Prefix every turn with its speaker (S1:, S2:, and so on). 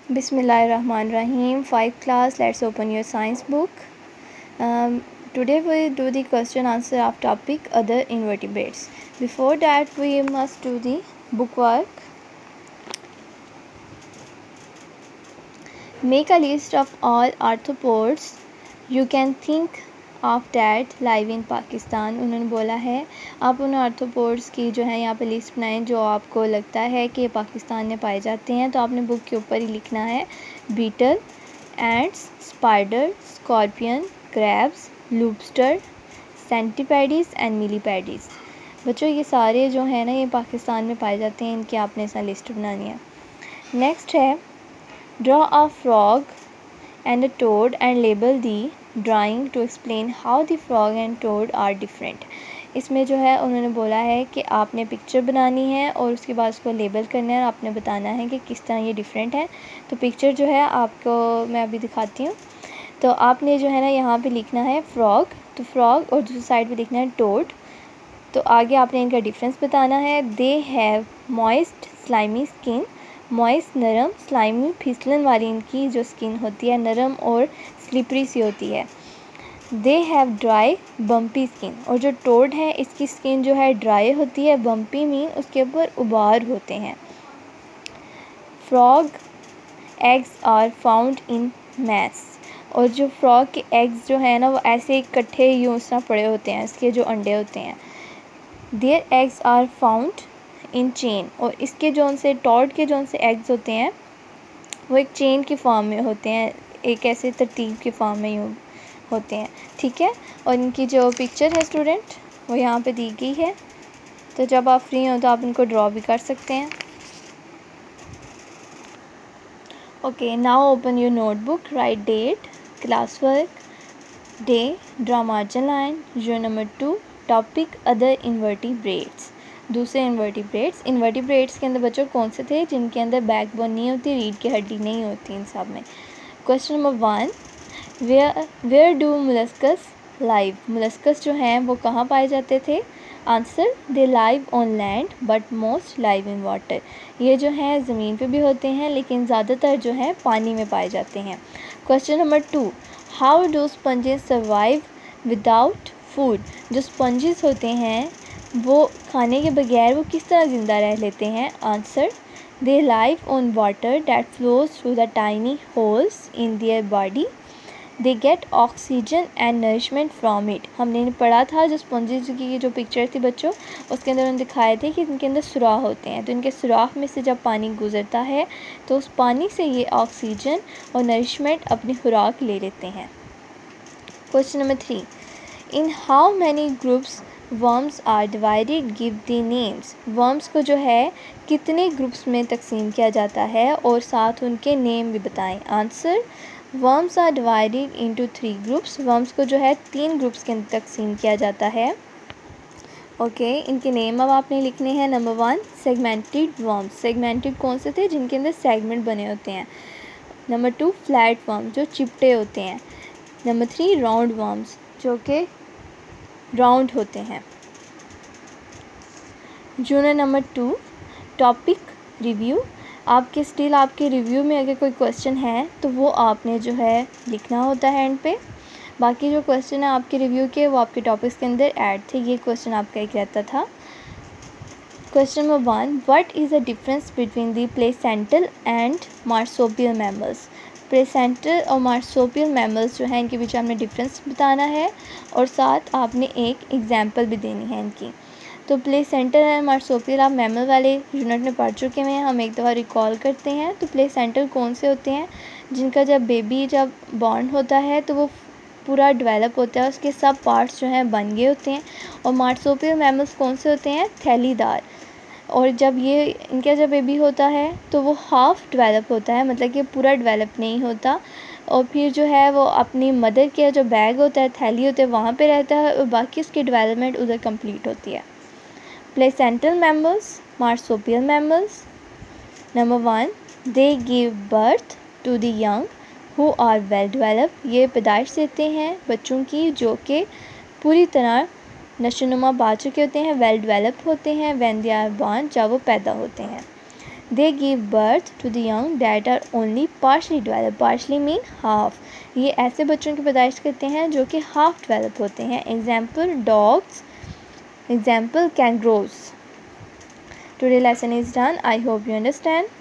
S1: Bismillahirrahmanirrahim. 5th class, let's open your science book. Today we do the question answer of topic other invertebrates. Before that we must do the bookwork. Make a list of all arthropods you can think of that live in Pakistan. उन्होंने बोला है आप उन arthropods की जो है यहाँ पे लिस्ट बनाएं जो आपको लगता है कि पाकिस्तान में पाए जाते हैं। तो आपने बुक के ऊपर ही लिखना है beetle, ants, spider, scorpion, crabs, lobster, centipedes and millipedes. बच्चों ये सारे जो है ना ये पाकिस्तान में पाए जाते हैं, इनकी आपने ऐसा लिस्ट बनानी है। नेक्स्ट है draw a frog and a toad and label the drawing to explain how the frog and toad are different। इसमें जो है उन्होंने बोला है कि आपने पिक्चर बनानी है और उसके बाद उसको लेबल करना है और आपने बताना है कि किस तरह ये डिफरेंट है। तो पिक्चर जो है आपको मैं अभी दिखाती हूँ। तो आपने जो है ना यहाँ पे लिखना है फ्रॉग, तो फ्रॉग और दूसरी साइड पे लिखना है टोड। तो आगे आपने इनका डिफरेंस बताना है। They have moist slimy skin, moist नरम, स्लाइमी फिसलन वाली इनकी जो स्किन होती है नरम और स्लिपरी सी होती है। They have dry bumpy skin, और जो टोड है इसकी स्किन जो है ड्राई होती है, बम्पी मीन उसके ऊपर उबार होते हैं। Frog eggs are found in mass, और जो फ्रॉग के एग्स जो है ना वो ऐसे इकट्ठे यूँ उस तरह पड़े होते हैं, इसके जो अंडे होते हैं। Their eggs are found in chain, और इसके जो से टॉड के जो से एग्स होते हैं वो एक चेन की फॉर्म में होते हैं, एक ऐसे तरतीब की फॉर्म में यूँ होते हैं। ठीक है, और इनकी जो पिक्चर है स्टूडेंट वो यहाँ पे दी गई है। तो जब आप फ्री हो तो आप इनको ड्रॉ भी कर सकते हैं। Okay, now open your notebook, write date, class work, day, draw margin line, unit number 2, topic other invertebrates. दूसरे इन्वर्टिब्रेट्स के अंदर बच्चों कौन से थे जिनके अंदर बैकबोन नहीं होती, रीढ़ की हड्डी नहीं होती इन सब में। Question number 1, where do molluscs live. Molluscs जो हैं वो कहाँ पाए जाते थे। Answer, they live on land but most live in water. ये जो हैं ज़मीन पे भी होते हैं लेकिन ज़्यादातर जो है पानी में पाए जाते हैं। Question number 2, how do sponges survive without food. जो स्पंजेस होते हैं वो खाने के बगैर वो किस तरह ज़िंदा रह लेते हैं। Answer, they live on water that flows through the tiny holes in their body, they get oxygen and nourishment from it. हमने पढ़ा था जो स्पंजेस की जो पिक्चर थी बच्चों उसके अंदर उन्होंने दिखाए थे कि इनके अंदर सुराख होते हैं, तो इनके सुराख में से जब पानी गुजरता है तो उस पानी से ये ऑक्सीजन और नरिशमेंट अपनी खुराक ले लेते हैं। Question number 3, in how many groups worms are divided, give the names. Worms को जो है कितने ग्रुप्स में तकसीम किया जाता है और साथ उनके नेम भी बताएं। Answer, worms are divided into 3 groups. Worms को जो है 3 ग्रुप्स के अंदर तकसीम किया जाता है। ओके, इनके नेम अब आपने लिखने हैं। Number 1, segmented worms. सेगमेंटेड कौन से थे जिनके अंदर सेगमेंट बने होते हैं। नंबर 2, फ्लैट वर्म जो चिपटे होते हैं। नंबर 3, राउंड वर्म्स जो कि राउंड होते हैं। Unit number 2, topic review. आपके रिव्यू में अगर कोई क्वेश्चन है तो वो आपने जो है लिखना होता है एंड पे। बाकी जो क्वेश्चन है आपके रिव्यू के वो आपके टॉपिक्स के अंदर ऐड थे, ये क्वेश्चन आपका एक रहता था। Question number 1, what is the difference between the placental and marsupial mammals. Placental और मार्सोपियल मैमल्स जो हैं इनके बीच आपने डिफरेंस बताना है और साथ आपने एक एग्जांपल भी देनी है इनकी। तो प्लेसेंटल एंड मार्सोपियल आप मैमल वाले यूनिट में पढ़ चुके हैं, हम एक दफ़ा रिकॉल करते हैं। तो प्लेसेंटल कौन से होते हैं जिनका जब बेबी जब बॉर्न होता है तो वो पूरा डेवलप होता है, उसके सब पार्ट्स जो हैं बन गए होते हैं। और मार्सोपियल मैमल्स कौन से होते हैं, थैलीदार। और जब ये इनका जब बेबी होता है तो वो हाफ़ डेवलप होता है, मतलब कि पूरा डेवलप नहीं होता। और फिर जो है वो अपनी मदर के जो बैग होता है, थैली होते हैं, वहाँ पे रहता है और बाकी उसकी डेवलपमेंट उधर कंप्लीट होती है। Placental mammals, marsupial mammals. Number 1, they give birth to the young who are well develop. ये पैदाइश देते हैं बच्चों की जो कि पूरी तरह नशोनुमा पा चुके होते हैं, वेल डेवलप होते हैं। व्हेन दे आर बॉर्न, जब वो पैदा होते हैं। They give birth to the young that are only partially develop. Partially mean half. ये ऐसे बच्चों की पैदाइश करते हैं जो कि हाफ डेवलप होते हैं। Example dogs, example kangaroos. Today lesson is done. I hope you understand.